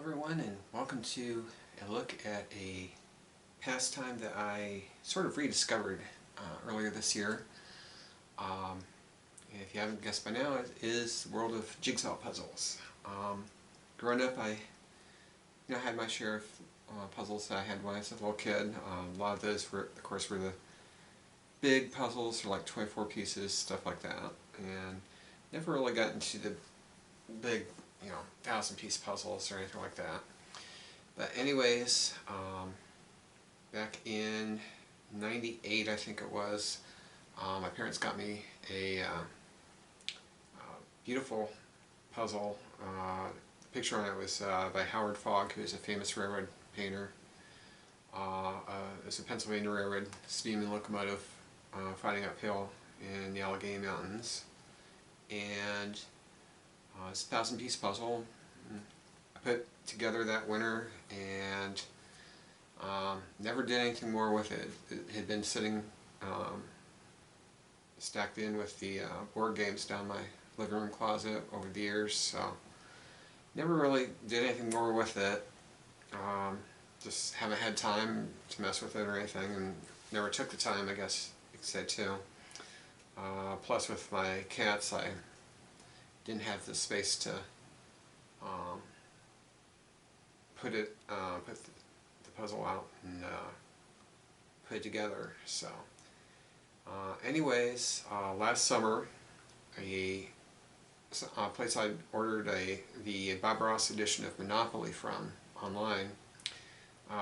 everyone, and welcome to a look at a pastime that I sort of rediscovered earlier this year. If you haven't guessed by now, it is the world of jigsaw puzzles. Growing up, I had my share of puzzles that I had when I was a little kid. A lot of those were, of course, were the big puzzles, for like 24 pieces, stuff like that, and never really got into the big 1,000-piece puzzles or anything like that. But anyways, back in '98, I think it was, my parents got me a beautiful puzzle. The picture on it was by Howard Fogg, who is a famous railroad painter. It's a Pennsylvania Railroad steam locomotive fighting uphill in the Allegheny Mountains, and it's a 1,000-piece puzzle I put together that winter, and never did anything more with it. It had been sitting stacked in with the board games down my living room closet over the years, so never really did anything more with it. Just haven't had time to mess with it or anything, and never took the time, I guess you could say, too. Plus, with my cats, I didn't have the space to put the puzzle out and put it together. So, anyways, last summer, a place I ordered the Bob Ross edition of Monopoly from online.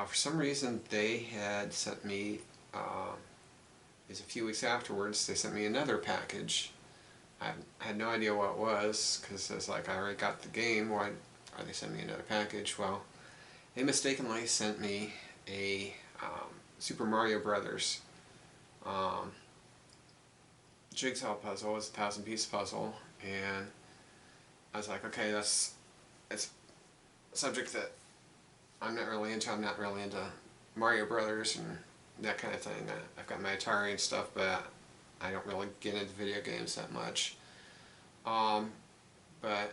For some reason, they had sent me, a few weeks afterwards, they sent me another package. I had no idea what it was, because it's like, I already got the game, why are they sending me another package? Well, they mistakenly sent me a Super Mario Brothers jigsaw puzzle. It's a 1,000-piece puzzle, and I was like, okay, it's a subject that I'm not really into. I'm not really into Mario Brothers and that kind of thing. I've got my Atari and stuff, but I don't really get into video games that much. But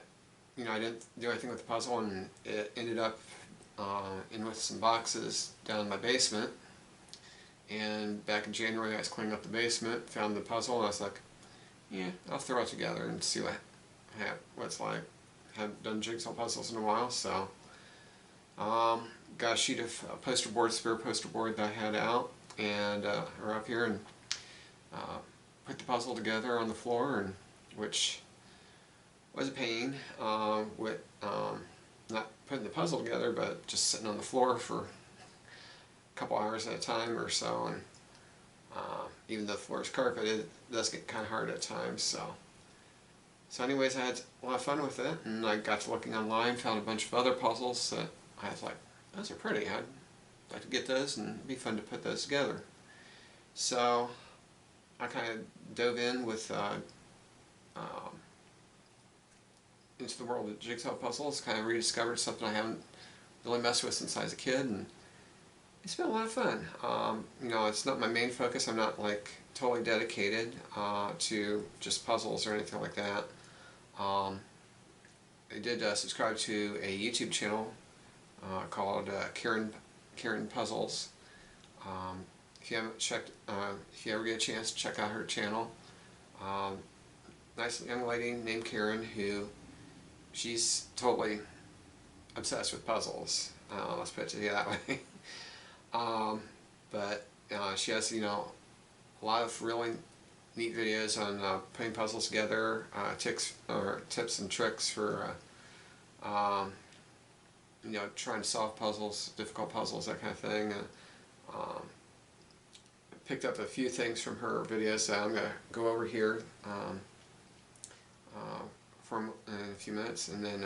I didn't do anything with the puzzle, and it ended up in with some boxes down in my basement. And back in January, I was cleaning up the basement, found the puzzle, and I was like, yeah, I'll throw it together and see what it's like. Haven't done jigsaw puzzles in a while, so got a sheet of spare poster board that I had out, and or up here, and put the puzzle together on the floor, and which was a pain, with not putting the puzzle together, but just sitting on the floor for a couple hours at a time or so, and even though the floor is carpeted, it does get kind of hard at times. So anyways, I had a lot of fun with it, and I got to looking online, found a bunch of other puzzles that I was like, those are pretty, I'd like to get those, and it'd be fun to put those together. So I kind of dove in with into the world of jigsaw puzzles, kind of rediscovered something I haven't really messed with since I was a kid, and it's been a lot of fun. It's not my main focus. I'm not like totally dedicated to just puzzles or anything like that. I did subscribe to a YouTube channel called Karen Puzzles. If you haven't checked, if you ever get a chance to check out her channel, nice young lady named Karen, who she's totally obsessed with puzzles. Let's put it to you that way. But she has a lot of really neat videos on putting puzzles together, tips and tricks for trying to solve puzzles, difficult puzzles, that kind of thing. Picked up a few things from her videos that I'm going to go over here in a few minutes, and then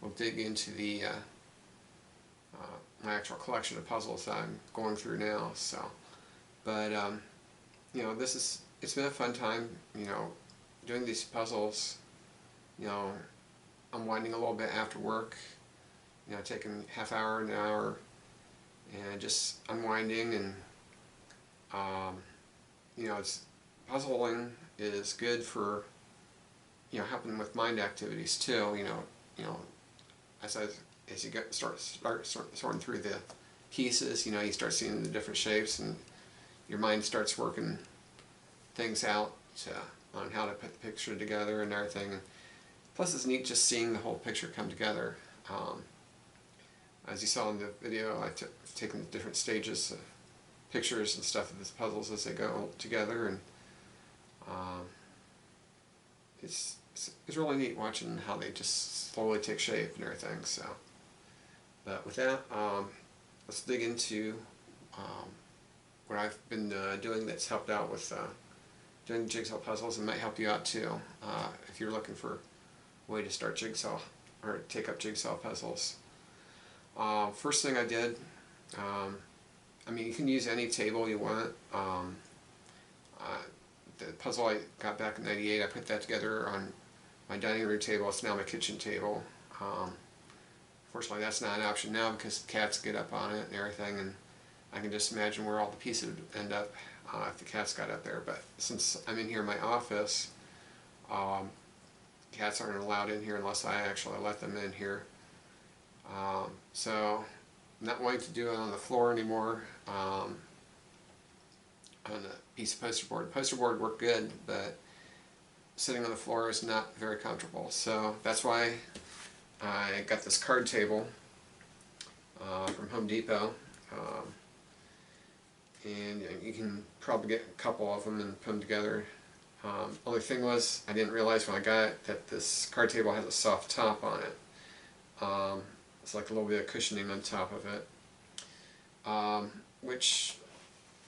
we'll dig into the my actual collection of puzzles that I'm going through now. So, but it's been a fun time, doing these puzzles. Unwinding a little bit after work, taking half hour, an hour, and just unwinding, and puzzling is good for helping with mind activities too. as you start sorting through the pieces, you start seeing the different shapes, and your mind starts working things out on how to put the picture together and everything. Plus, it's neat just seeing the whole picture come together. As you saw in the video, I've taken the different stages of pictures and stuff of these puzzles as they go together, and it's really neat watching how they just slowly take shape and everything. So, but with that, let's dig into what I've been doing that's helped out with doing jigsaw puzzles, and might help you out too if you're looking for a way to start jigsaw or take up jigsaw puzzles. First thing I did, I mean, you can use any table you want. The puzzle I got back in '98, I put that together on my dining room table. It's now my kitchen table. Fortunately, that's not an option now because the cats get up on it and everything, and I can just imagine where all the pieces would end up if the cats got up there. But since I'm in here in my office, cats aren't allowed in here unless I actually let them in here. So I'm not wanting to do it on the floor anymore. On a piece of poster board. Poster board worked good, but sitting on the floor is not very comfortable. So that's why I got this card table from Home Depot. And you can probably get a couple of them and put them together. Only thing was, I didn't realize when I got it that this card table has a soft top on it. It's like a little bit of cushioning on top of it, which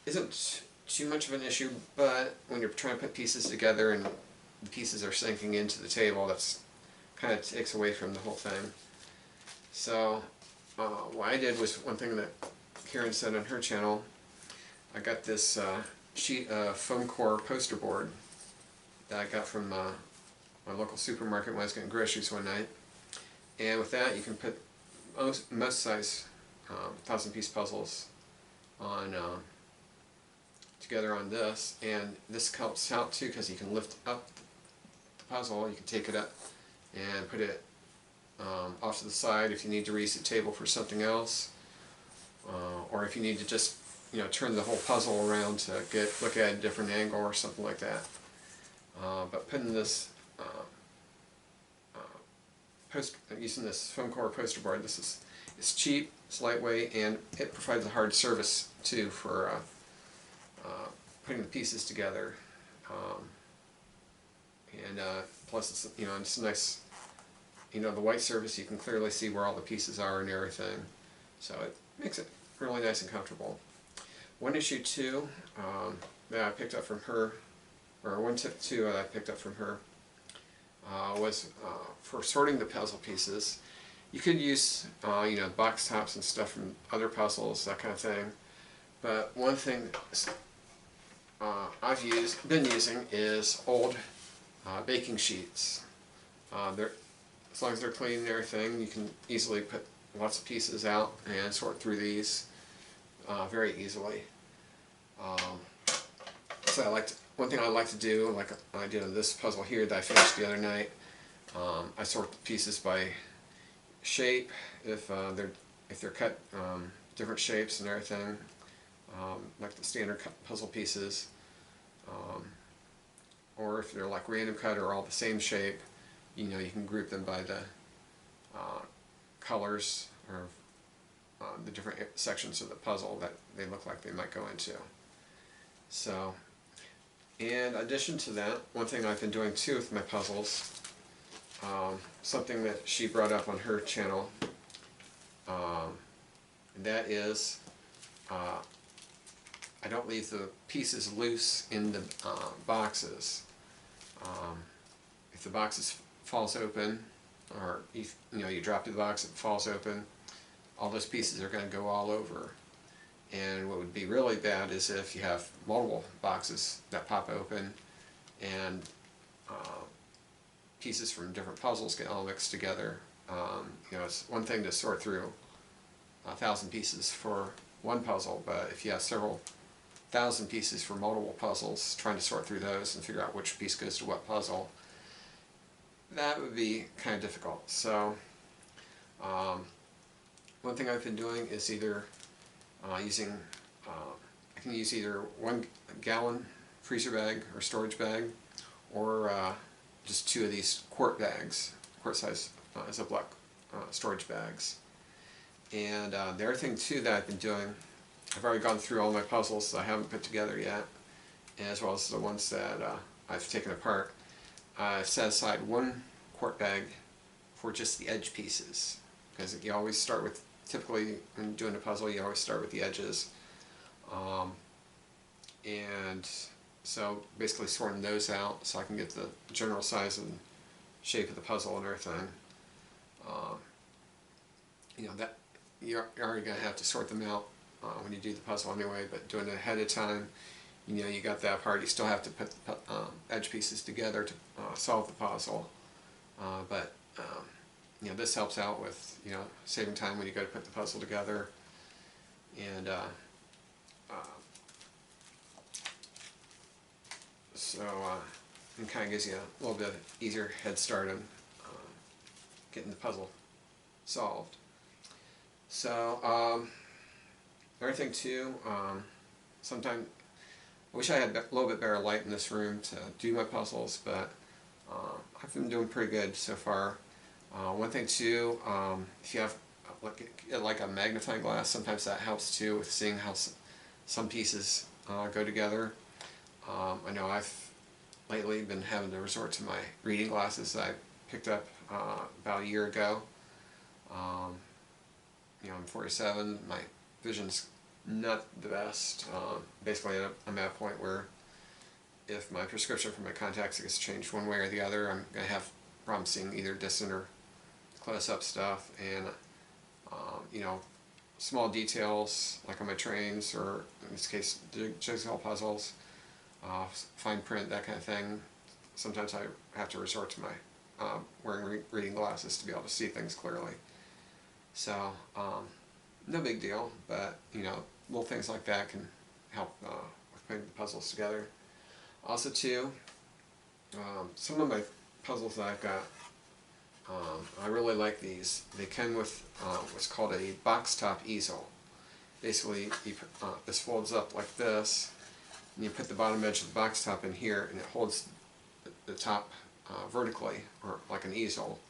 isn't too much of an issue, but when you're trying to put pieces together and the pieces are sinking into the table, that's kind of takes away from the whole thing. So what I did was one thing that Karen said on her channel. I got this sheet of foam core poster board that I got from my local supermarket when I was getting groceries one night. And with that, you can put most size 1,000-piece puzzles on together on this, and this helps out too because you can lift up the puzzle. You can take it up and put it off to the side if you need to reuse the table for something else, or if you need to just turn the whole puzzle around to look at a different angle or something like that. But putting this using this foam core poster board, it's cheap, it's lightweight, and it provides a hard surface too for putting the pieces together. And plus, it's nice. The white surface, you can clearly see where all the pieces are and everything, so it makes it really nice and comfortable. One issue too that I picked up from her, or one tip too that I picked up from her, was for sorting the puzzle pieces. You could use box tops and stuff from other puzzles, that kind of thing. But one thing I've been using is old baking sheets. As long as they're clean and everything, you can easily put lots of pieces out and sort through these very easily. So one thing I like to do, like I did on this puzzle here that I finished the other night, I sort the pieces by shape, if they're cut different shapes and everything, like the standard puzzle pieces, or if they're like random cut or all the same shape, you can group them by the colors or the different sections of the puzzle that they look like they might go into. So, in addition to that, one thing I've been doing too with my puzzles, something that she brought up on her channel, and that is I don't leave the pieces loose in the boxes. If the box falls open, or if you drop the box, it falls open, all those pieces are going to go all over. And what would be really bad is if you have multiple boxes that pop open and pieces from different puzzles get all mixed together. It's one thing to sort through 1,000 pieces for one puzzle, but if you have several thousand pieces for multiple puzzles, trying to sort through those and figure out which piece goes to what puzzle, that would be kind of difficult. So one thing I've been doing is either using, I can use either 1 gallon freezer bag or storage bag, or just 2 of these quart bags, quart size Ziploc storage bags. And the other thing too that I've been doing, I've already gone through all my puzzles that I haven't put together yet, as well as the ones that I've taken apart. I've set aside 1 quart bag for just the edge pieces, because you always start with, typically when doing a puzzle, you always start with the edges. And so basically sorting those out so I can get the general size and shape of the puzzle and everything. You know, that you're already going to have to sort them out when you do the puzzle anyway, but doing it ahead of time, you know, you got that part. You still have to put the edge pieces together to solve the puzzle, but you know, this helps out with, you know, saving time when you go to put the puzzle together. And so it kind of gives you a little bit easier head start on getting the puzzle solved. So another thing too, sometimes I wish I had a little bit better light in this room to do my puzzles, but I've been doing pretty good so far. One thing too, if you have like a magnifying glass, sometimes that helps too with seeing how some pieces go together. I know I've lately been having to resort to my reading glasses that I picked up about a year ago. You know, I'm 47, my vision's not the best. Basically I'm at a point where if my prescription for my contacts gets changed one way or the other, I'm going to have problems seeing either distant or close-up stuff. And you know, small details like on my trains, or in this case Jigsaw Puzzles, fine print, that kind of thing, sometimes I have to resort to my wearing reading glasses to be able to see things clearly. So no big deal, but you know, little things like that can help with putting the puzzles together. Also too, some of my puzzles that I've got, I really like these. They come with what's called a box top easel. Basically, this folds up like this, and you put the bottom edge of the box top in here, and it holds the top vertically, or like an easel.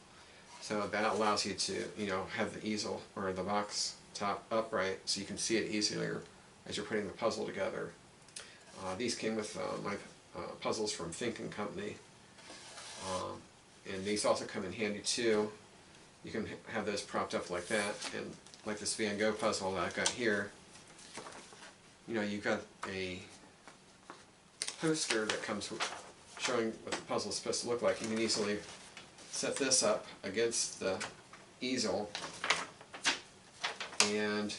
So that allows you to, you know, have the easel or the box top upright so you can see it easier as you're putting the puzzle together. These came with my puzzles from Think & Company. And these also come in handy too. You can have those propped up like that, and like this Van Gogh puzzle that I've got here, you know, you've got a poster that comes with showing what the puzzle is supposed to look like. You can easily set this up against the easel and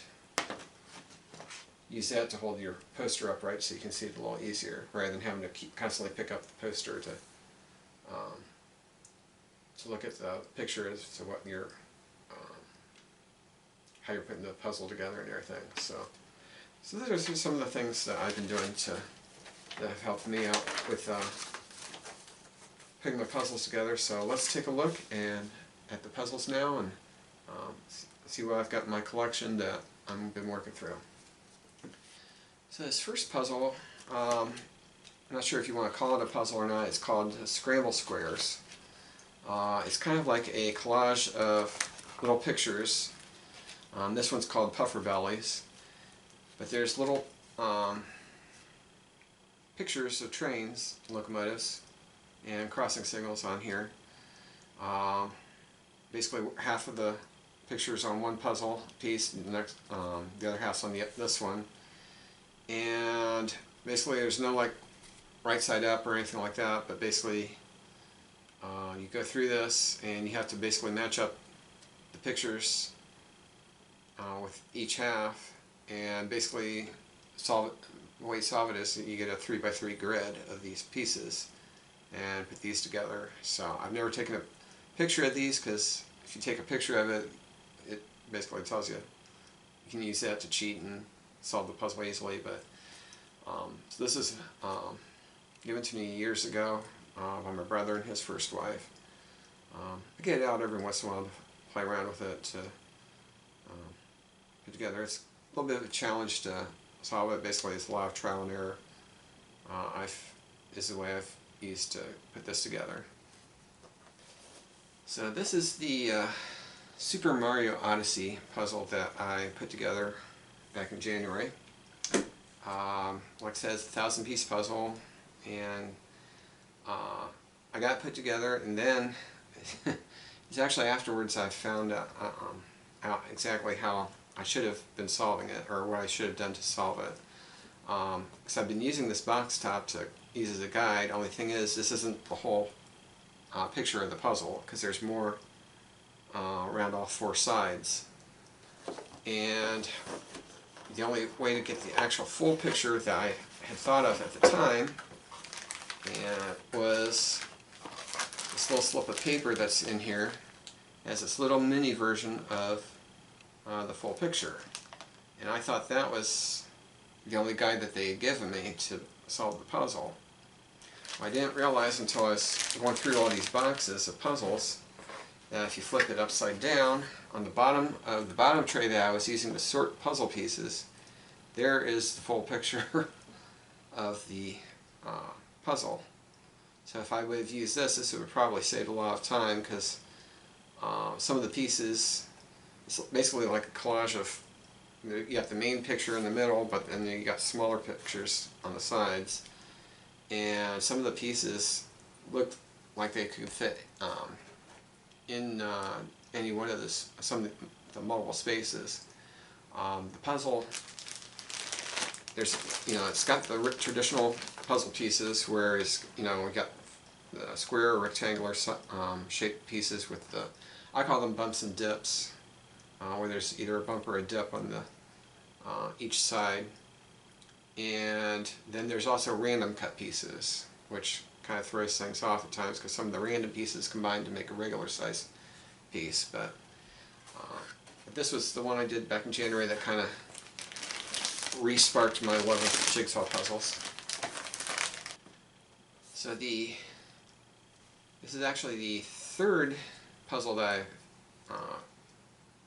use that to hold your poster upright so you can see it a little easier, rather than having to constantly pick up the poster to look at the picture as to what your how you're putting the puzzle together and everything. So those are some of the things that I've been doing that have helped me out with putting my puzzles together. So let's take a look at the puzzles now and see what I've got in my collection that I've been working through. So this first puzzle, I'm not sure if you want to call it a puzzle or not. It's called Scramble Squares. It's kind of like a collage of little pictures. This one's called Puffer Bellies, but there's little pictures of trains, locomotives, and crossing signals on here. Basically, half of the pictures on one puzzle piece, and the other half's on this one. And basically, there's no like right side up or anything like that, but basically you go through this and you have to basically match up the pictures with each half, and basically solve it. The way you solve it is that you get a 3x3 grid of these pieces and put these together. So I've never taken a picture of these, because if you take a picture of it, it basically tells you you can use that to cheat and solve the puzzle easily. But so this is given to me years ago by my brother and his first wife. I get it out every once in a while to play around with it to put together. It's a little bit of a challenge to solve it. Basically, it's a lot of trial and error. Is the way I've used to put this together. So this is the Super Mario Odyssey puzzle that I put together back in January. Like I said, it's a 1,000-piece puzzle, and I got it put together, and then it's actually afterwards I found out exactly how I should have been solving it, or what I should have done to solve it. Because I've been using this box top to use as a guide. Only thing is, this isn't the whole picture of the puzzle, because there's more around all four sides. And the only way to get the actual full picture that I had thought of at the time was this little slip of paper that's in here. It has this little mini version of the full picture. And I thought that was the only guide that they had given me to solve the puzzle. I didn't realize until I was going through all these boxes of puzzles that if you flip it upside down, on the bottom of the bottom tray that I was using to sort puzzle pieces, there is the full picture of the puzzle. So if I would have used this would have probably saved a lot of time, because some of the pieces, it's basically like a collage of, you got the main picture in the middle, but then you got smaller pictures on the sides. And some of the pieces looked like they could fit in any one of some of the multiple spaces. The puzzle, it's got the traditional puzzle pieces, whereas we got the square or rectangular shaped pieces with the, I call them bumps and dips, where there's either a bump or a dip on the each side. And then there's also random cut pieces, which kind of throws things off at times, because some of the random pieces combine to make a regular size piece. But this was the one I did back in January that kind of re-sparked my love of jigsaw puzzles. So this is actually the third puzzle that I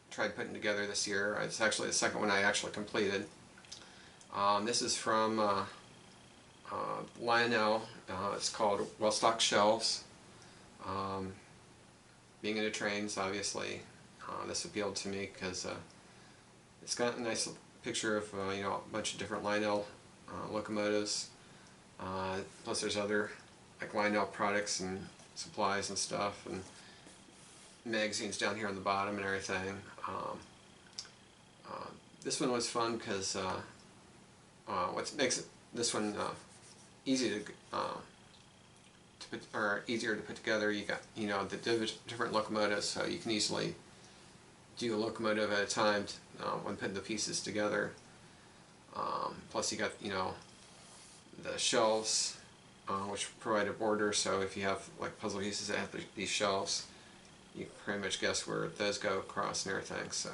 tried putting together this year. It's actually the second one I actually completed. This is from Lionel. It's called Well-Stocked Shelves. Being into trains, obviously, this appealed to me because it's got a nice picture of a bunch of different Lionel locomotives. Plus, there's other like Lionel products and supplies and stuff, and magazines down here on the bottom and everything. This one was fun because what makes this one easier to put together, you got the different locomotives, so you can easily do a locomotive at a time when putting the pieces together. Plus you got the shelves, which provide a border, so if you have like puzzle pieces that have these shelves, you can pretty much guess where those go across and everything. So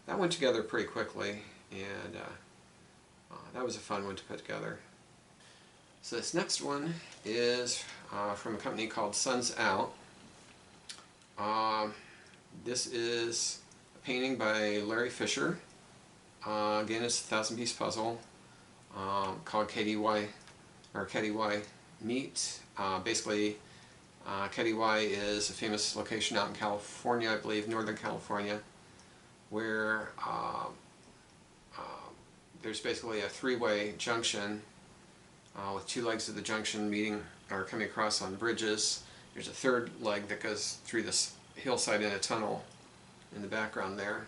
that went together pretty quickly, and that was a fun one to put together. So this next one is from a company called Suns Out. This is a painting by Larry Fisher. Again, it's a 1,000-piece puzzle called KDY, or KDY Meet. Basically, KDY is a famous location out in California, I believe, Northern California, where there's basically a three-way junction with two legs of the junction meeting or coming across on bridges. There's a third leg that goes through this hillside in a tunnel in the background there.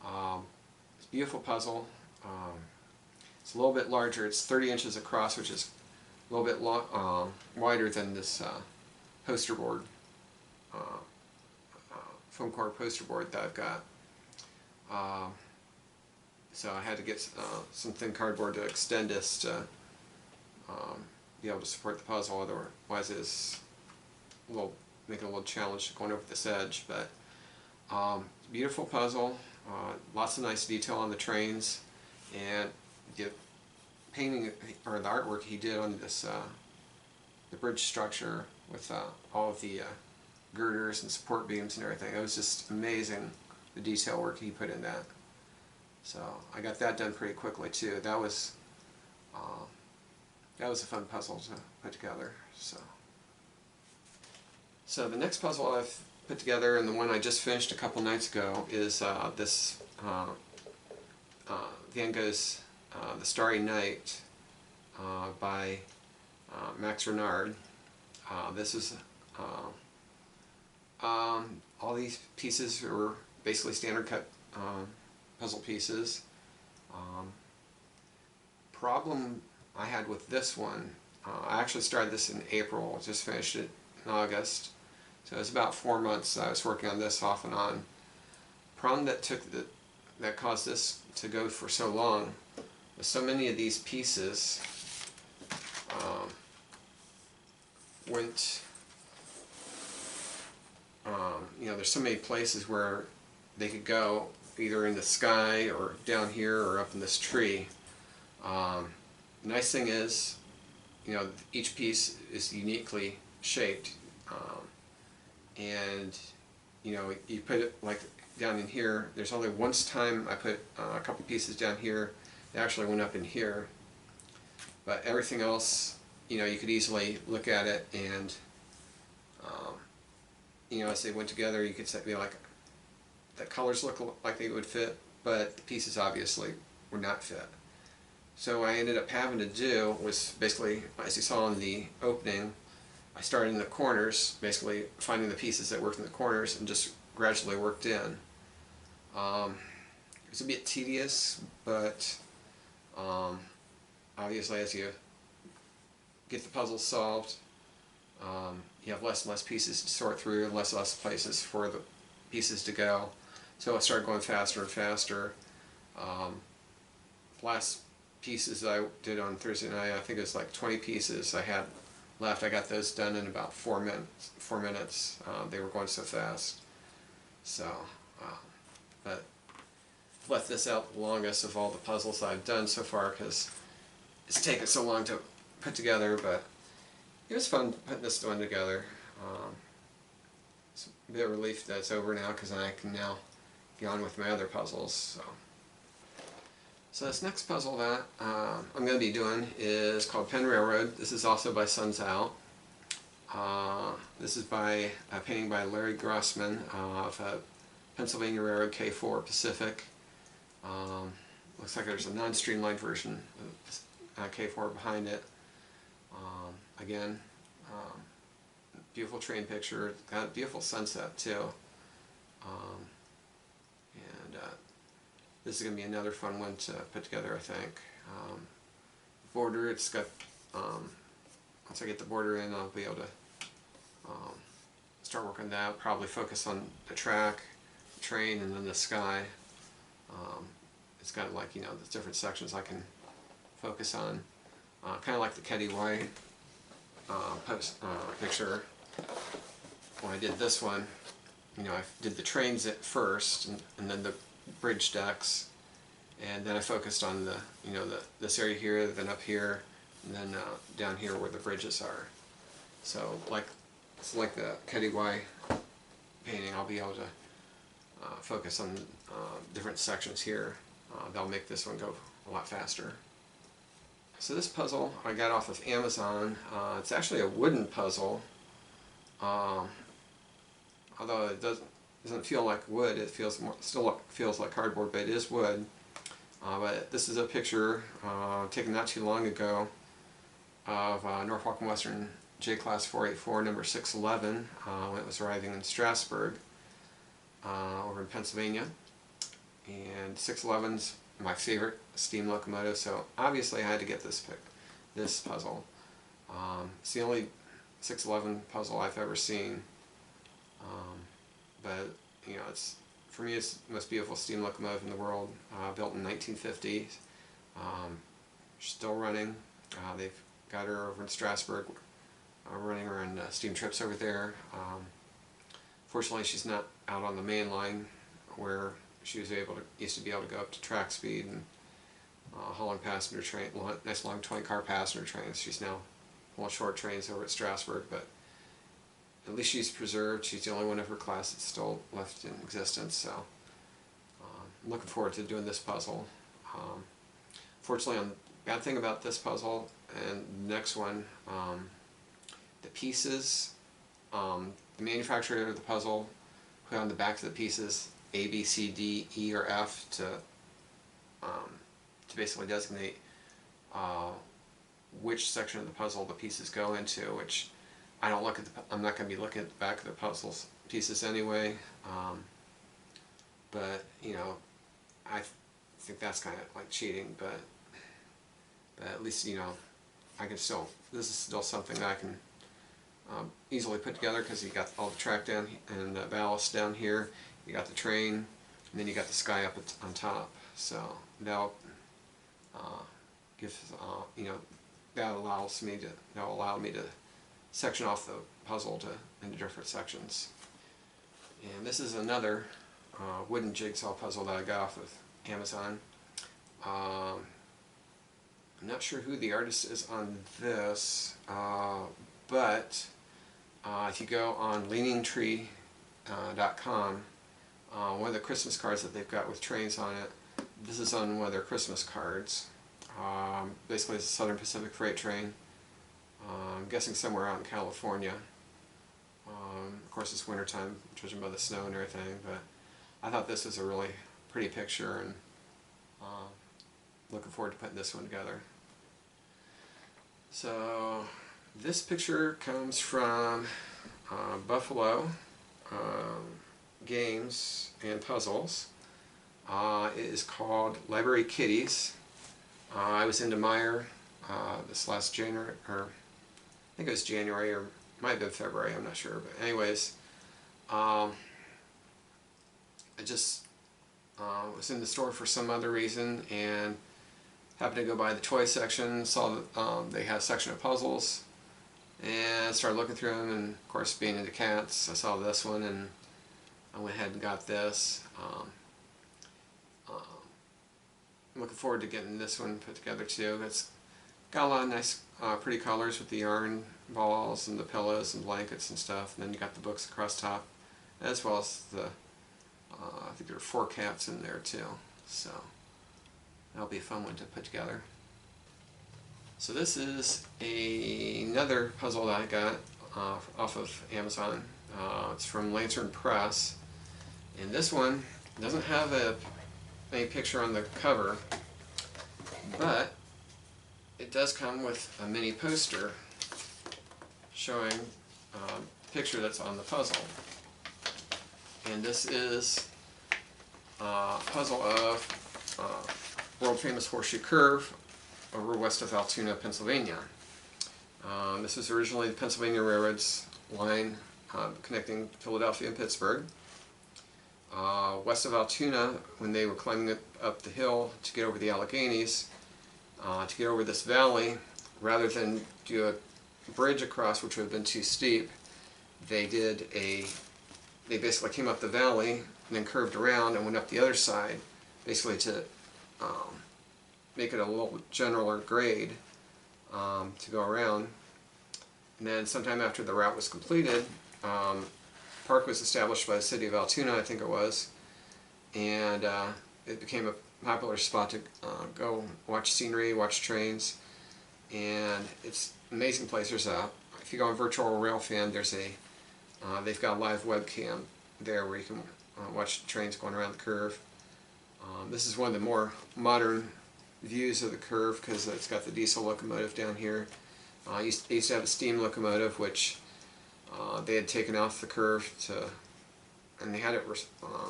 It's a beautiful puzzle. It's a little bit larger. It's 30 inches across, which is a little bit wider than this poster board, foam core poster board that I've got. So I had to get some thin cardboard to extend this to be able to support the puzzle. Otherwise, it's making a little challenge going over this edge. But beautiful puzzle, lots of nice detail on the trains, and the painting or the artwork he did on this the bridge structure with all of the girders and support beams and everything. It was just amazing the detail work he put in that. So I got that done pretty quickly too. That was a fun puzzle to put together. So the next puzzle I've put together, and the one I just finished a couple nights ago, is this Van Gogh's The Starry Night by Max Renard. This is all these pieces are basically standard cut puzzle pieces. Problem I had with this one, I actually started this in April, just finished it in August, so it was about 4 months I was working on this off and on. Problem that caused this to go for so long was so many of these pieces went, there's so many places where they could go, either in the sky or down here or up in this tree. The nice thing is, each piece is uniquely shaped, and you put it like down in here. There's only once time I put a couple pieces down here. They actually went up in here, but everything else, you could easily look at it and, as they went together, you could say, like, the colors look like they would fit, but the pieces obviously would not fit. So what I ended up having to do was basically, as you saw in the opening, I started in the corners, basically finding the pieces that worked in the corners and just gradually worked in. It was a bit tedious, but obviously as you get the puzzle solved, you have less and less pieces to sort through, and less places for the pieces to go. So I started going faster and faster. Last pieces I did on Thursday night, I think it was like 20 pieces I had left. I got those done in about 4 minutes. They were going so fast. So, but I've left this out the longest of all the puzzles I've done so far because it's taken so long to put together, but it was fun putting this one together. It's a bit of relief that it's over now, because I can now get on with my other puzzles. So this next puzzle that I'm going to be doing is called Pen Railroad. This is also by Suns Out. This is by a painting by Larry Grossman of Pennsylvania Railroad K4 Pacific. Looks like there's a non-streamlined version of K4 behind it. Again, beautiful train picture. Got a beautiful sunset too. This is going to be another fun one to put together, I think. Border, it's got, once I get the border in, I'll be able to start working on that. Probably focus on the track, the train, and then the sky. It's got, like, the different sections I can focus on. Kind of like the Keddy White picture. When I did this one, I did the trains at first, and then the bridge decks, and then I focused on the this area here, then up here, and then down here where the bridges are. So it's like the Keddy White painting. I'll be able to focus on different sections here. That'll make this one go a lot faster. So this puzzle I got off of Amazon. It's actually a wooden puzzle, although it doesn't feel like wood. It still feels like cardboard, but it is wood. But this is a picture taken not too long ago of Norfolk and Western J-Class 484 number 611 when it was arriving in Strasburg over in Pennsylvania. And 611's my favorite steam locomotive, so obviously I had to get this puzzle. It's the only 611 puzzle I've ever seen. But it's, for me, it's the most beautiful steam locomotive in the world. Built in 1950. Still running. They've got her over in Strasburg, running her on steam trips over there. Fortunately, she's not out on the main line where she was used to be able to go up to track speed and hauling passenger train, nice long 20-car passenger trains. She's now pulling short trains over at Strasburg, but at least she's preserved. She's the only one of her class that's still left in existence. So I'm looking forward to doing this puzzle. Fortunately, bad thing about this puzzle and the next one, the pieces, the manufacturer of the puzzle put on the back of the pieces A, B, C, D, E, or F to basically designate which section of the puzzle the pieces go into, which I don't look at. I'm not going to be looking at the back of the puzzles pieces anyway. But you know, I think that's kind of like cheating. But at least, you know, I can still. This is still something that I can easily put together, because you got all the track down and the ballast down here. You got the train, and then you got the sky up on top. So that'll give you know, that'll allow me to section off the puzzle into different sections. And this is another wooden jigsaw puzzle that I got off of Amazon. I'm not sure who the artist is on this, but if you go on leaningtree.com, one of the Christmas cards that they've got with trains on it, this is on one of their Christmas cards. Basically, it's a Southern Pacific freight train. I'm guessing somewhere out in California. Of course, it's wintertime, judging by the snow and everything, but I thought this was a really pretty picture, and looking forward to putting this one together. So this picture comes from Buffalo Games and Puzzles. It is called Library Kitties. I was into Meyer this last January, or I think it was January, or might have been February, I'm not sure. But anyways, I just was in the store for some other reason and happened to go by the toy section, saw that they had a section of puzzles, and started looking through them, and of course, being into cats, I saw this one and I went ahead and got this. I'm looking forward to getting this one put together too. It's got a lot of nice, pretty colors with the yarn balls and the pillows and blankets and stuff. And then you got the books across top, as well as the, I think there are 4 cats in there too. So that'll be a fun one to put together. So this is another puzzle that I got off of Amazon. It's from Lantern Press, and this one doesn't have any picture on the cover, but it does come with a mini poster showing the picture that's on the puzzle. And this is a puzzle of world famous Horseshoe Curve over west of Altoona, Pennsylvania. This was originally the Pennsylvania Railroad's line connecting Philadelphia and Pittsburgh. West of Altoona, when they were climbing up the hill to get over the Alleghenies, to get over this valley, rather than do a bridge across, which would have been too steep, they basically came up the valley and then curved around and went up the other side, basically to make it a little gentler grade to go around. And then sometime after the route was completed, park was established by the city of Altoona, I think it was, and it became a popular spot to go watch scenery, watch trains, and it's an amazing place. There's if you go on Virtual Railfan, there's they've got a live webcam there where you can watch trains going around the curve. This is one of the more modern views of the curve because it's got the diesel locomotive down here. I used to have a steam locomotive, which they had taken off the curve and they had it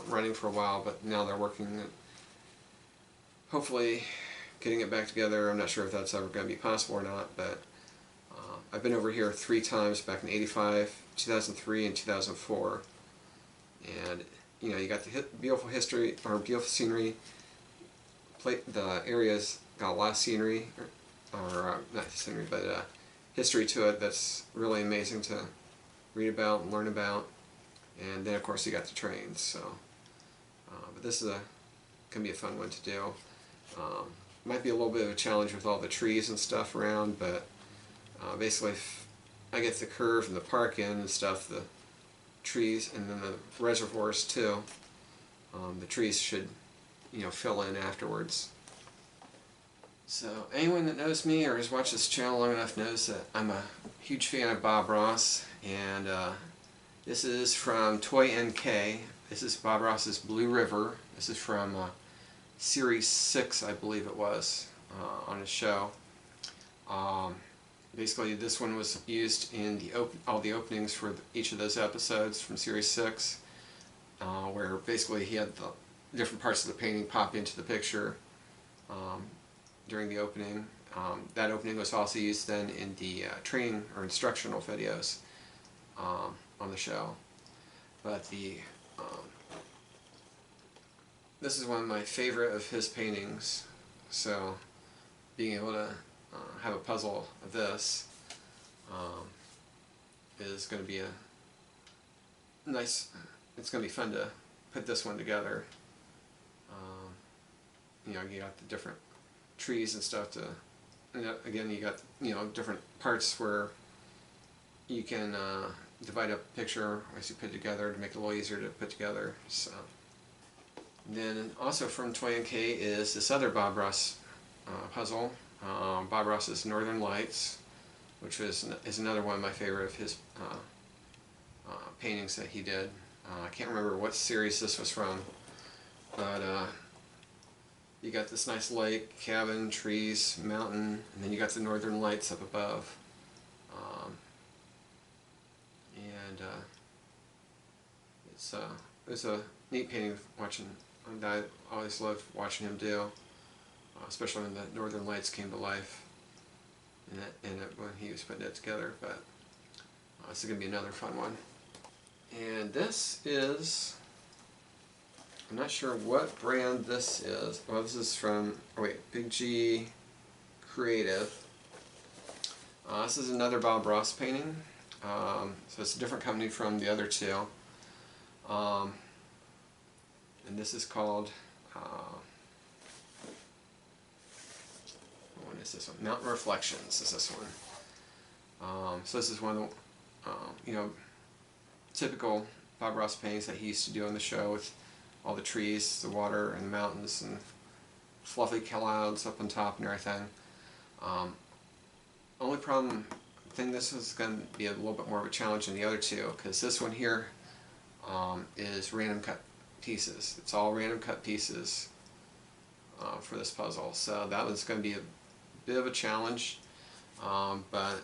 running for a while, but now they're working at hopefully getting it back together. I'm not sure if that's ever going to be possible or not, but I've been over here 3 times, back in '85, 2003, and 2004, and you know, you got the beautiful history, or beautiful scenery. The area's got a lot of scenery, or not scenery, but history to it that's really amazing to read about and learn about. And then of course you got the trains. So, but this is can be a fun one to do. Might be a little bit of a challenge with all the trees and stuff around, but basically if I get the curve and the park in and stuff, the trees and then the reservoirs too, the trees should fill in afterwards. So anyone that knows me or has watched this channel long enough knows that I'm a huge fan of Bob Ross, and this is from Toy NK. This is Bob Ross's Blue River. This is from Series 6, I believe it was, on his show. Basically, this one was used in all the openings for each of those episodes from Series 6, where basically he had the different parts of the painting pop into the picture during the opening. That opening was also used then in the training or instructional videos on the show. But this is one of my favorite of his paintings, so being able to have a puzzle of this is going to be a nice, it's going to be fun to put this one together. You got the different trees and stuff to, and again you got different parts where you can divide up a picture as you put it together to make it a little easier to put together. So, and then also from Toy NK is this other Bob Ross puzzle, Bob Ross's Northern Lights, which is another one of my favorite of his paintings that he did. I can't remember what series this was from, but you got this nice lake, cabin, trees, mountain, and then you got the Northern Lights up above. It's a neat painting watching. I always loved watching him do, especially when the Northern Lights came to life, and when he was putting it together. But this is going to be another fun one. And this is, I'm not sure what brand this is. Well, this is from, Big G Creative. This is another Bob Ross painting. So it's a different company from the other two. And this is called, what is this one? Mountain Reflections is this one. So this is one of, typical Bob Ross paintings that he used to do on the show, with all the trees, the water, and the mountains, and fluffy clouds up on top and everything. Only thing, this is going to be a little bit more of a challenge than the other two, because this one here is random cut pieces. It's all random cut pieces for this puzzle, so that one's going to be a bit of a challenge. But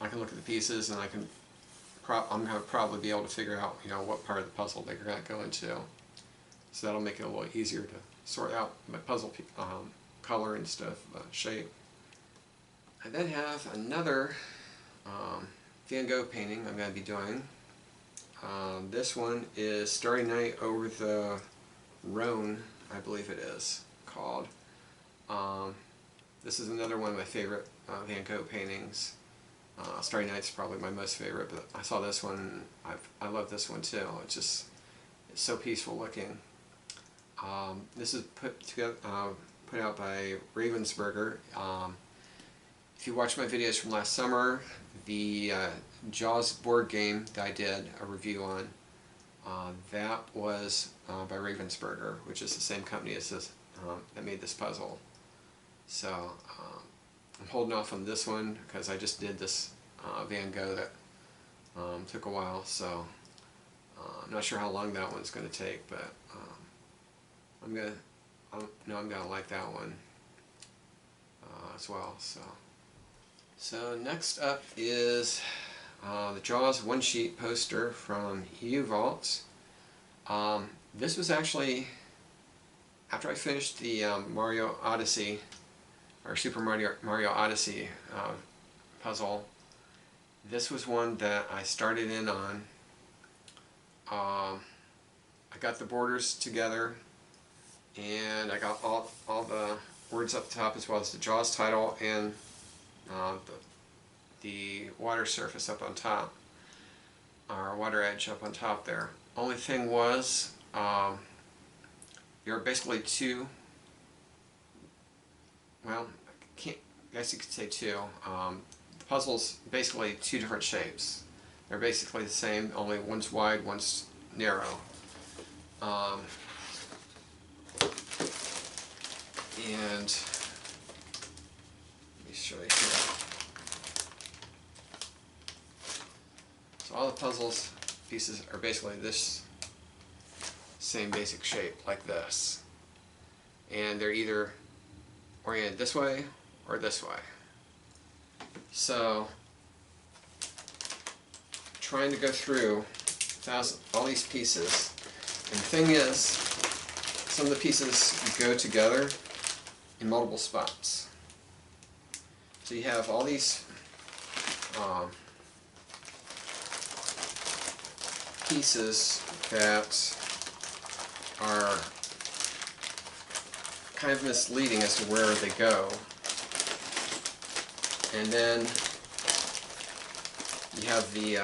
I can look at the pieces and I'm going to probably be able to figure out what part of the puzzle they're going to go into. So that'll make it a little easier to sort out my puzzle color and stuff, shape. I then have another Van Gogh painting I'm going to be doing. This one is Starry Night over the Rhone, I believe it is called. This is another one of my favorite Van Gogh paintings. Starry Night's probably my most favorite, but I saw this one, I love this one too. It's so peaceful looking. This is put out by Ravensburger. If you watch my videos from last summer, the Jaws board game that I did a review on, that was by Ravensburger, which is the same company as this that made this puzzle. So I'm holding off on this one because I just did this Van Gogh that took a while, so I'm not sure how long that one's going to take, but I'm gonna like that one as well. So next up is the Jaws one-sheet poster from U-Vault. This was actually after I finished the Mario Odyssey, or Super Mario Odyssey puzzle. This was one that I started in on. I got the borders together, and I got all the words up top, as well as the Jaws title and the water surface up on top, or water edge up on top there. Only thing was, there are basically two, well, I guess you could say two. The puzzle's basically two different shapes. They're basically the same, only one's wide, one's narrow. And let me show you here. So all the puzzles pieces are basically this same basic shape, like this. And they're either oriented this way or this way. So trying to go through all these pieces, and the thing is, some of the pieces go together in multiple spots. So you have all these pieces that are kind of misleading as to where they go. And then you have the,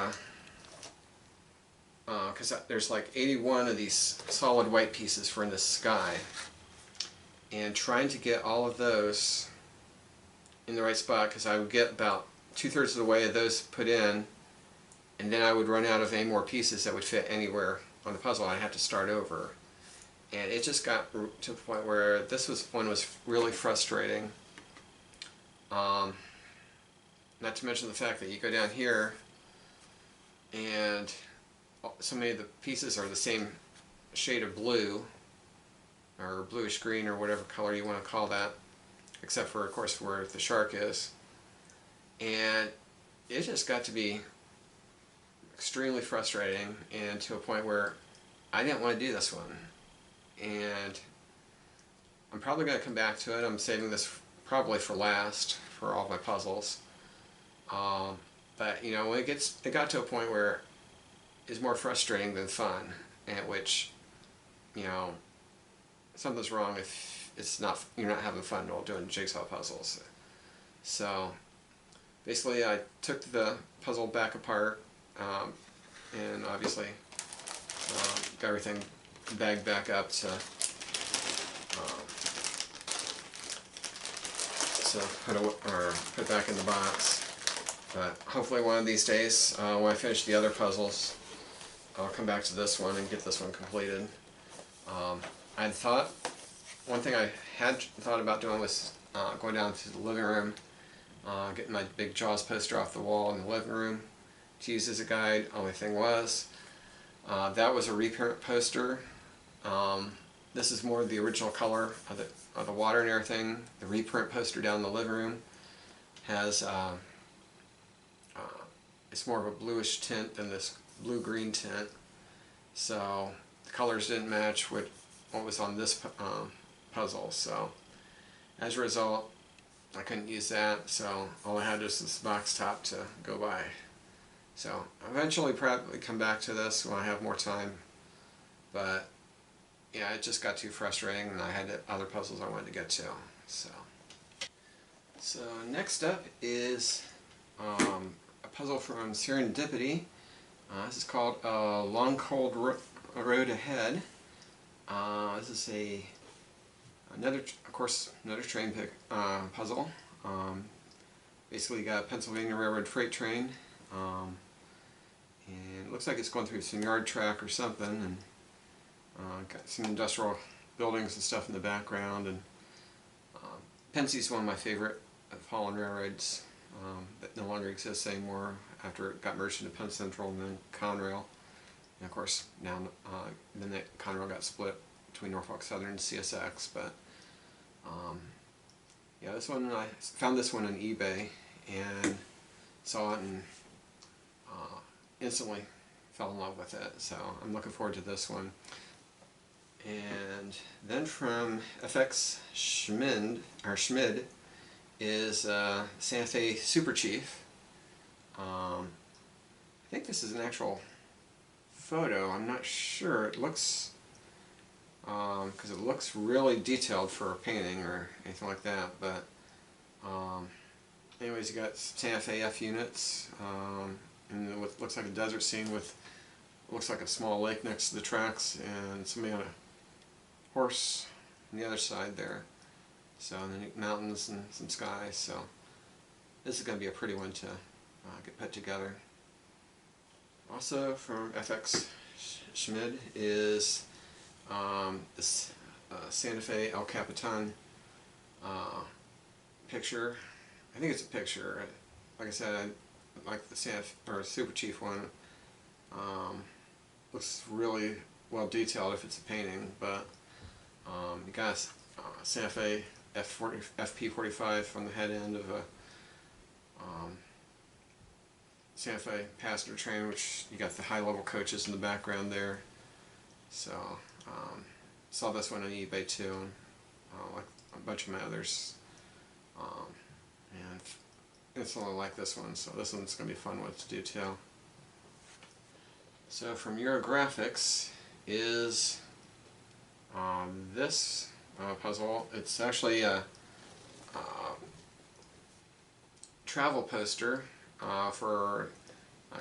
because there's like 81 of these solid white pieces for in the sky. And trying to get all of those in the right spot, because I would get about 2/3 of the way of those put in, and then I would run out of any more pieces that would fit anywhere on the puzzle. I'd have to start over. And it just got to the point where this one was really frustrating. Not to mention the fact that you go down here and so many of the pieces are the same shade of blue, or bluish green, or whatever color you want to call that, except for, of course, where the shark is. And it just got to be extremely frustrating, and to a point where I didn't want to do this one. And I'm probably going to come back to it. I'm saving this probably for last for all of my puzzles. But you know, when it got to a point where it's more frustrating than fun, at which, you know, something's wrong if you're not having fun while doing jigsaw puzzles. So basically, I took the puzzle back apart, and obviously got everything bagged back up to put it back in the box. But hopefully one of these days, when I finish the other puzzles, I'll come back to this one and get this one completed. One thing I had thought about doing was going down to the living room, getting my big Jaws poster off the wall in the living room to use as a guide. Only thing was, that was a reprint poster. This is more the original color of the water and everything. The reprint poster down in the living room has it's more of a bluish tint than this blue-green tint, so the colors didn't match what was on this puzzle. So as a result, I couldn't use that, so all I had was this box top to go by. So eventually probably come back to this when I have more time, but yeah, it just got too frustrating, and I had other puzzles I wanted to get to. So next up is a puzzle from Serendipity. This is called Long Cold Road Ahead. This is another train puzzle. Basically, you got a Pennsylvania Railroad freight train, and it looks like it's going through some yard track or something, and got some industrial buildings and stuff in the background. And Penske's one of my favorite fallen railroads that no longer exists anymore after it got merged into Penn Central and then Conrail. And of course, now then that Conrail got split between Norfolk Southern and CSX. But yeah, this one, I found this one on eBay and saw it and instantly fell in love with it. So I'm looking forward to this one. And then from FX Schmid is Santa Fe Super Chief. I think this is an actual photo. I'm not sure. It looks, because it looks really detailed for a painting or anything like that. But anyways, you got Santa Fe F units, and what looks like a desert scene with looks like a small lake next to the tracks, and somebody on a horse on the other side there. So, and then mountains and some sky. So this is going to be a pretty one to get put together. Also from FX Schmid is this Santa Fe El Capitan picture. I think it's a picture. Like I said, I like the Super Chief one. Looks really well detailed if it's a painting, but you got Santa Fe FP45 on the head end of a Santa Fe passenger train, which you got the high-level coaches in the background there. So saw this one on eBay too, and like a bunch of my others, and instantly like this one. So this one's going to be fun to do too. So from Eurographics is this puzzle. It's actually a travel poster for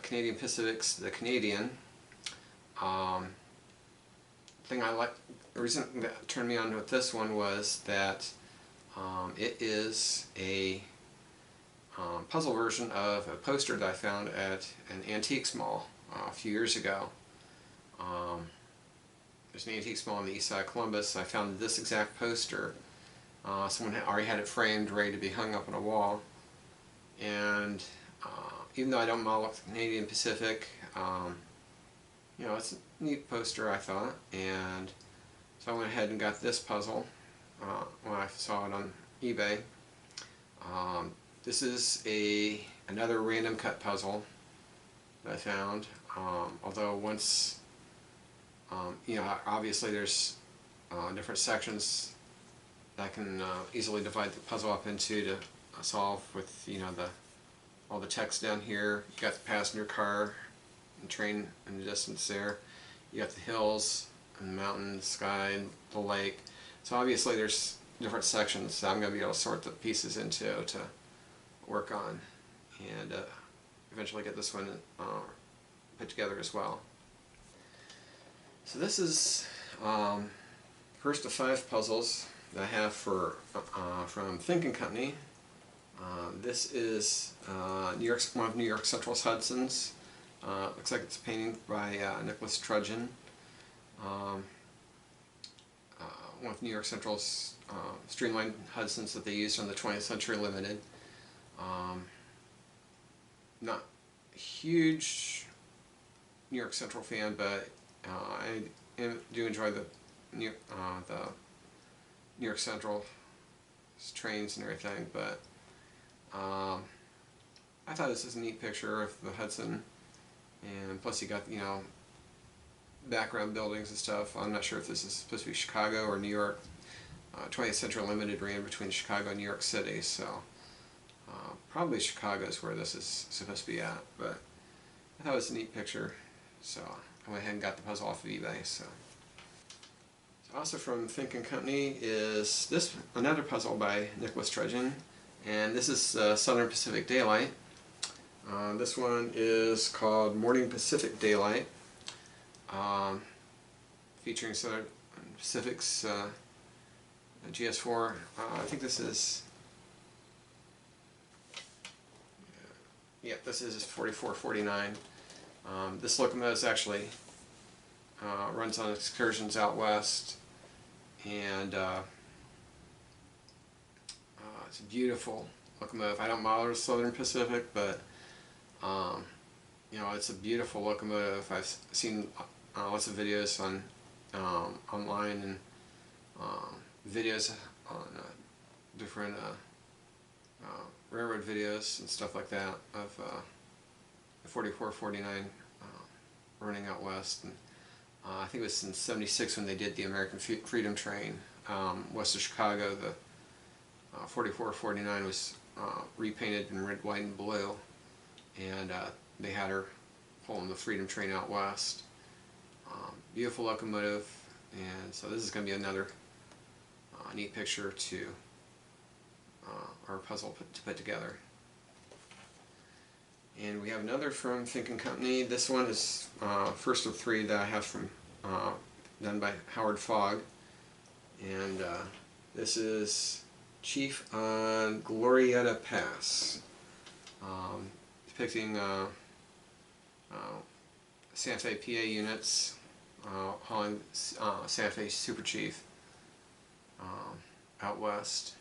Canadian Pacific's The Canadian. The reason that turned me on with this one was that it is a puzzle version of a poster that I found at an antiques mall a few years ago. There's an antiques mall on the east side of Columbus. I found this exact poster. Someone already had it framed, ready to be hung up on a wall. And even though I don't model Canadian Pacific, you know, it's a neat poster, I thought. And so I went ahead and got this puzzle when I saw it on eBay. This is another random cut puzzle that I found. Although once, you know, obviously there's different sections that I can easily divide the puzzle up into to solve with, you know, all the text down here. You got the passenger car and train in the distance there. You got the hills and the mountains, sky, and the lake. So obviously there's different sections that I'm going to be able to sort the pieces into to work on, and eventually get this one put together as well. So this is first of 5 puzzles that I have for from Think & Company. This is one of New York Central's Hudson's. Looks like it's a painting by Nicholas Trudgeon. One of New York Central's streamlined Hudsons that they used on the 20th Century Limited. Not a huge New York Central fan, but I do enjoy the New York Central trains and everything. But I thought this was a neat picture of the Hudson, and plus you got, you know, background buildings and stuff. I'm not sure if this is supposed to be Chicago or New York. 20th Century Limited ran between Chicago and New York City, so probably Chicago is where this is supposed to be at. But I thought it was a neat picture, so I went ahead and got the puzzle off of eBay. So also from Think & Company is this another puzzle by Nicholas Trudgeon, and this is Southern Pacific Daylight. This one is called Morning Pacific Daylight, featuring Southern Pacific's GS4. I think this is, yeah, this is 4449. This locomotive actually runs on excursions out west, and it's a beautiful locomotive. I don't model Southern Pacific, but you know, it's a beautiful locomotive. I've seen lots of videos on online, and videos on different railroad videos and stuff like that of the 4449 running out west. And I think it was in '76 when they did the American Freedom Train west of Chicago. The 4449 was repainted in red, white, and blue, and they had her pulling the Freedom Train out west. Beautiful locomotive, and so this is going to be another neat picture to our puzzle to put together. And we have another from Think & Company. This one is first of 3 that I have from done by Howard Fogg, and this is Chief on Glorieta Pass, depicting Santa Fe PA units hauling Santa Fe Super Chief out west.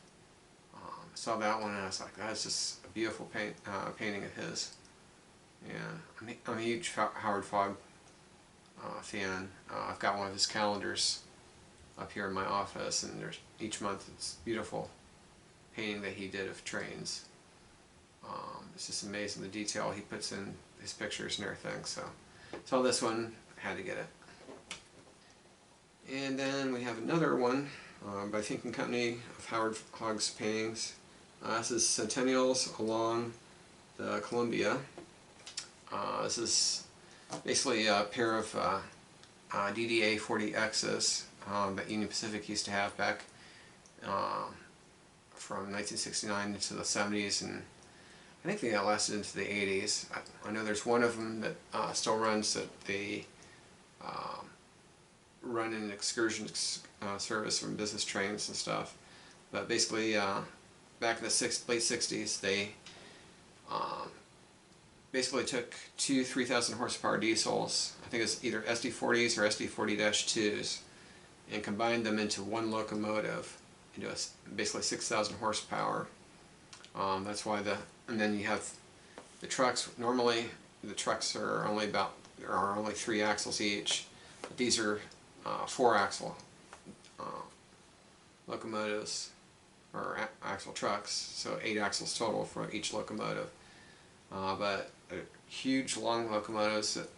saw that one and I was like, that's just a beautiful painting of his. And I'm a huge Howard Fogg fan. I've got one of his calendars up here in my office, and there's each month it's beautiful painting that he did of trains. It's just amazing the detail he puts in his pictures and everything. So saw this one, had to get it. And then we have another one by Thinking Company of Howard Fogg's paintings. This is Centennials Along the Columbia. This is basically a pair of DDA 40Xs that Union Pacific used to have back from 1969 into the 70s, and I think they lasted into the 80s. I know there's one of them that still runs, that they run in excursion service from business trains and stuff. But basically, back in the late 60s, they basically took two 3,000 horsepower diesels, I think it's either SD40s or SD40-2s, and combined them into one locomotive, into basically 6,000 horsepower. That's why and then you have the trucks. Normally the trucks are only only 3 axles each, but these are 4 axle locomotives, or axle trucks, so 8 axles total for each locomotive. But huge long locomotives that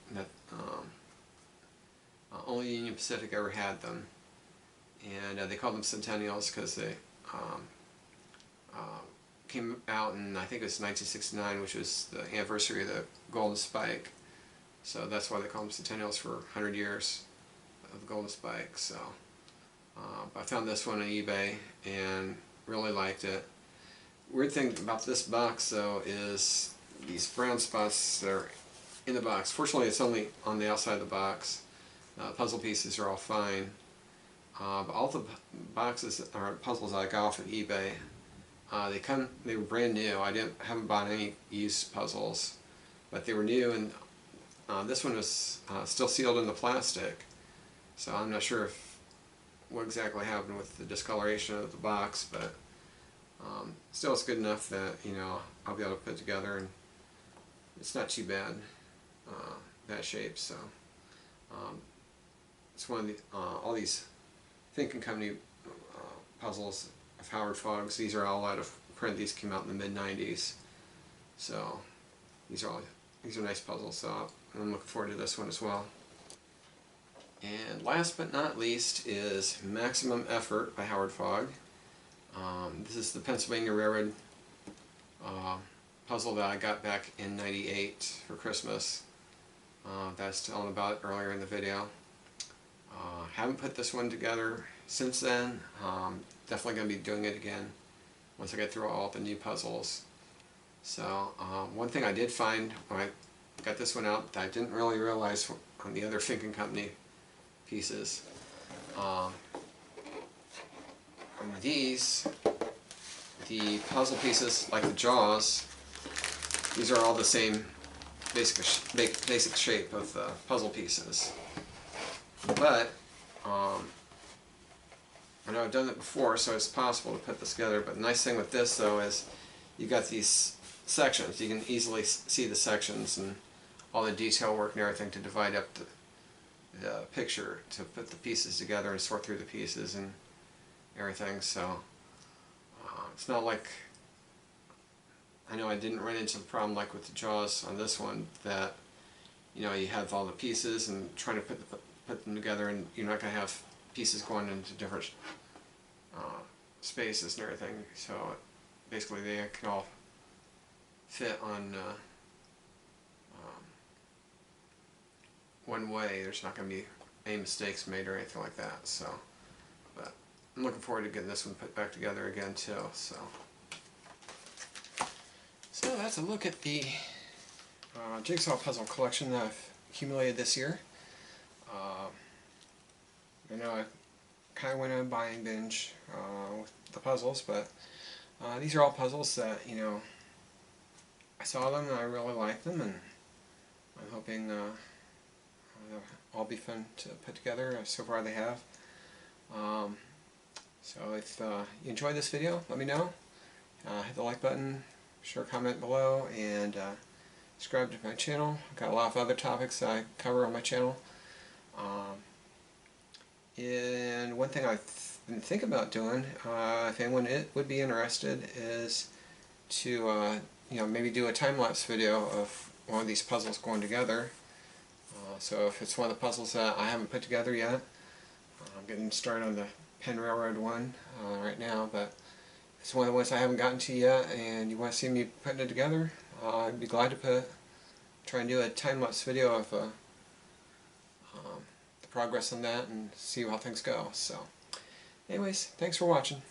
only Union Pacific ever had them, and they called them Centennials because they came out in, I think it was 1969, which was the anniversary of the Golden Spike. So that's why they call them Centennials, for 100 years of the Golden Spike. So I found this one on eBay and really liked it. Weird thing about this box though is these brown spots that are in the box. Fortunately, it's only on the outside of the box. Puzzle pieces are all fine. But all the boxes or puzzles I got off of eBay, they were brand new. I haven't bought any used puzzles, but they were new, and this one was still sealed in the plastic. So I'm not sure what exactly happened with the discoloration of the box, but still it's good enough that, you know, I'll be able to put it together, and it's not too bad, that shape. So it's one of the all these Thinking Company puzzles of Howard Fogg's. These are all out of print. These came out in the mid-90s. So these are nice puzzles. So I'm looking forward to this one as well. And last but not least is Maximum Effort by Howard Fogg. This is the Pennsylvania Railroad puzzle that I got back in '98 for Christmas. That's telling about earlier in the video. Haven't put this one together since then. Definitely going to be doing it again once I get through all the new puzzles. So one thing I did find when I got this one out that I didn't really realize on the other Thinking Company pieces, the puzzle pieces, like the jaws, these are all the same basic shape of the puzzle pieces. But I know I've done it before, so it's possible to put this together. But the nice thing with this, though, is you've got these sections. You can easily see the sections and all the detail work and everything to divide up the picture, to put the pieces together and sort through the pieces and everything. So it's not like, I know I didn't run into the problem like with the jaws on this one, that, you know, you have all the pieces and trying to put them together, and you're not going to have pieces going into different spaces and everything. So basically they can all fit on one way. There's not going to be any mistakes made or anything like that. So, but I'm looking forward to getting this one put back together again too. So that's a look at the Jigsaw puzzle collection that I've accumulated this year. I know I kind of went on a buying binge with the puzzles, but these are all puzzles that, you know, I saw them and I really liked them, and I'm hoping they'll all be fun to put together. So far they have. So if you enjoyed this video, let me know, hit the like button, share, comment below, and subscribe to my channel. I've got a lot of other topics that I cover on my channel. And one thing I've been thinking about doing, if anyone would be interested, is to maybe do a time-lapse video of one of these puzzles going together. So if it's one of the puzzles that I haven't put together yet, I'm getting started on the Penn Railroad one right now, but if it's one of the ones I haven't gotten to yet and you want to see me putting it together, I'd be glad to try and do a time-lapse video of the progress on that and see how things go. So anyways, thanks for watching.